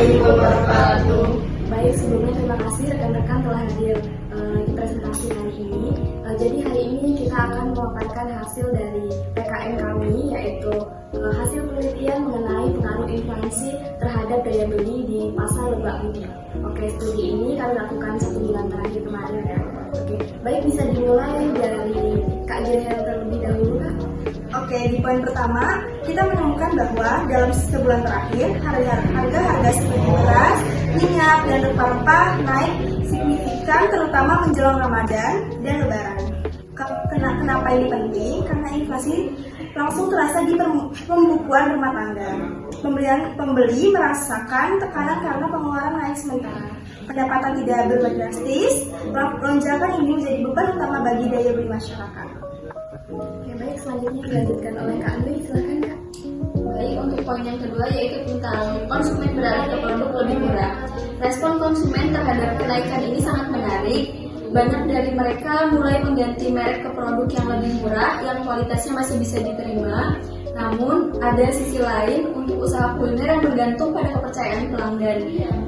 warahmatullahi wabarakatuh. Baik, sebelumnya terima kasih rekan-rekan telah hadir di presentasi hari ini. Jadi hari ini kita akan memaparkan hasil dari PKM kami, yaitu hasil penelitian mengenai pengaruh inflasi terhadap daya beli di pasar Lebak Bulus. Oke, studi ini kami lakukan 1 bulan terakhir kemarin ya. Oke, baik, bisa dimulai dari Kak Jirhel terlebih dahulu, Kak. Oke, di poin pertama, kita menemukan bahwa dalam sebulan terakhir, harga seperti beras, minyak, dan rempah-rempah naik signifikan, terutama menjelang Ramadan dan Lebaran. Kenapa ini penting? Karena inflasi langsung terasa di pembukuan rumah tangga. Pembeli merasakan tekanan karena pengeluaran naik sementara. Pendapatan tidak berubah drastis, lonjakan ini menjadi beban utama bagi daya beli masyarakat. Oke, baik, selanjutnya dilanjutkan oleh Kak Andri, silakan Kak. Baik, untuk poin yang kedua yaitu tentang konsumen beralih ke produk lebih murah. Respon konsumen terhadap kenaikan ini sangat menarik. Banyak dari mereka mulai mengganti merek ke produk yang lebih murah, yang kualitasnya masih bisa diterima. Namun, ada sisi lain untuk usaha kuliner yang bergantung pada kepercayaan pelanggan.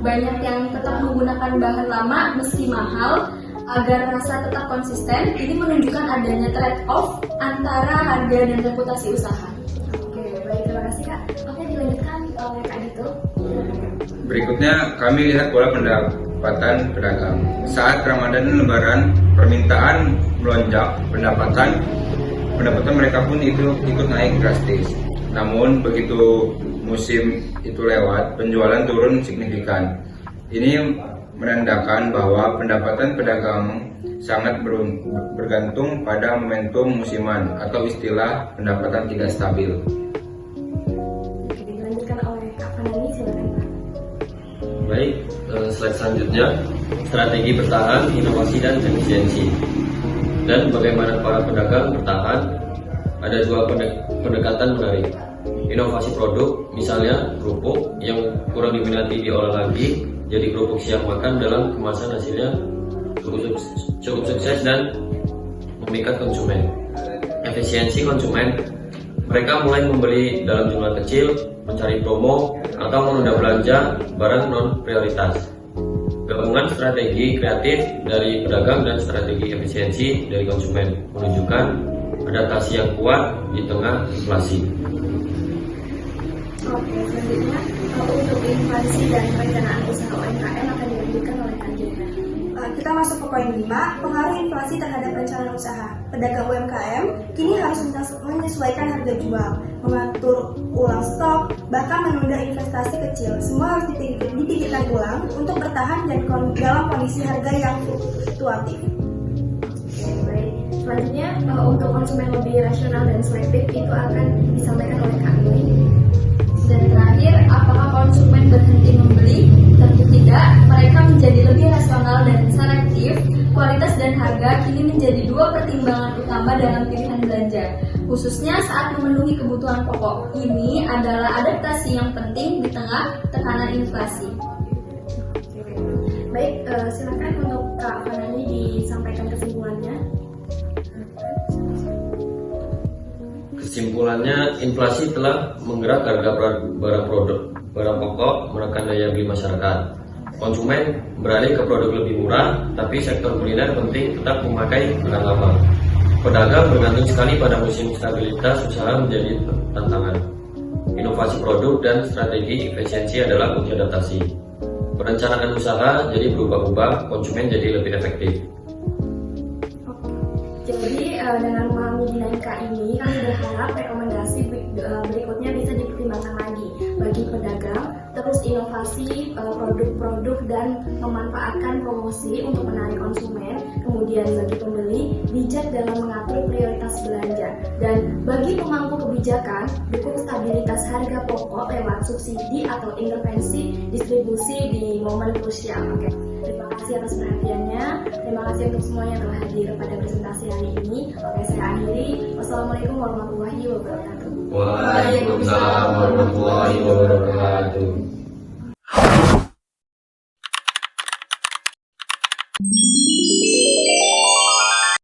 Banyak yang tetap menggunakan bahan lama meski mahal, agar rasa tetap konsisten. Ini menunjukkan adanya trade-off antara harga dan reputasi usaha. Oke, baik, terima kasih Kak. Oke, dilanjutkan oleh Kak Dito. Berikutnya kami lihat pola pendapatan pedagang. Saat Ramadan dan Lebaran, permintaan melonjak, pendapatan mereka pun ikut naik drastis. Namun begitu musim itu lewat, penjualan turun signifikan. Ini menandakan bahwa pendapatan pedagang sangat bergantung pada momentum musiman atau istilah pendapatan tidak stabil. Oke, dilanjutkan oleh Kak Fanani, silakan Pak. Baik, slide selanjutnya, strategi bertahan, inovasi, dan efisiensi. Dan bagaimana para pedagang bertahan, ada dua pendekatan menarik. Inovasi produk, misalnya kerupuk yang kurang diminati diolah lagi jadi kerupuk siap makan dalam kemasan, hasilnya cukup sukses dan memikat konsumen. Efisiensi konsumen, mereka mulai membeli dalam jumlah kecil, mencari promo, atau menunda belanja barang non prioritas. Gabungan strategi kreatif dari pedagang dan strategi efisiensi dari konsumen menunjukkan adaptasi yang kuat di tengah inflasi. Oke, selanjutnya untuk inflasi dan perencanaan usaha UMKM akan dilanjutkan oleh Kak Jirhel. Kita masuk ke poin 5, pengaruh inflasi terhadap perencanaan usaha. Pedagang UMKM kini harus menyesuaikan harga jual, mengatur ulang stok, bahkan menunda investasi kecil. Semua harus dipikirkan ulang untuk bertahan dan dalam kondisi harga yang fluktuatif. Oke, baik. Selanjutnya untuk konsumen lebih rasional dan selektif itu akan disampaikan oleh Kak Andri. Dan terakhir, apakah konsumen berhenti membeli? Tentu tidak, mereka menjadi lebih rasional dan selektif. Kualitas dan harga kini menjadi dua pertimbangan utama dalam pilihan belanja, khususnya saat memenuhi kebutuhan pokok. Ini adalah adaptasi yang penting di tengah tekanan inflasi. Baik, silakan untuk Kak Fanani disampaikan kesimpulannya. Kesimpulannya, inflasi telah menggerak harga barang pokok, menekan daya beli masyarakat. Konsumen beralih ke produk lebih murah, tapi sektor kuliner penting tetap memakai barang lama. Pedagang bergantung sekali pada musim, stabilitas usaha menjadi tantangan. Inovasi produk dan strategi efisiensi adalah kunci adaptasi. Perencanaan usaha jadi berubah-ubah, konsumen jadi lebih efektif. Jadi dengan memahami dinamika ini, kami berharap rekomendasi berikutnya bisa dipertimbangkan lagi bagi pedagang, terus inovasi produk-produk dan memanfaatkan promosi untuk menarik konsumen, kemudian bagi pembeli, bijak dalam mengatur prioritas belanja, dan bagi pemangku kebijakan, dukung stabilitas harga pokok lewat subsidi atau intervensi distribusi di momen krusial. Oke. Terima kasih atas perhatiannya. Terima kasih untuk semuanya yang telah hadir pada presentasi hari ini. Oke, saya akhiri. Wassalamualaikum warahmatullahi wabarakatuh. Waalaikumsalam warahmatullahi wabarakatuh.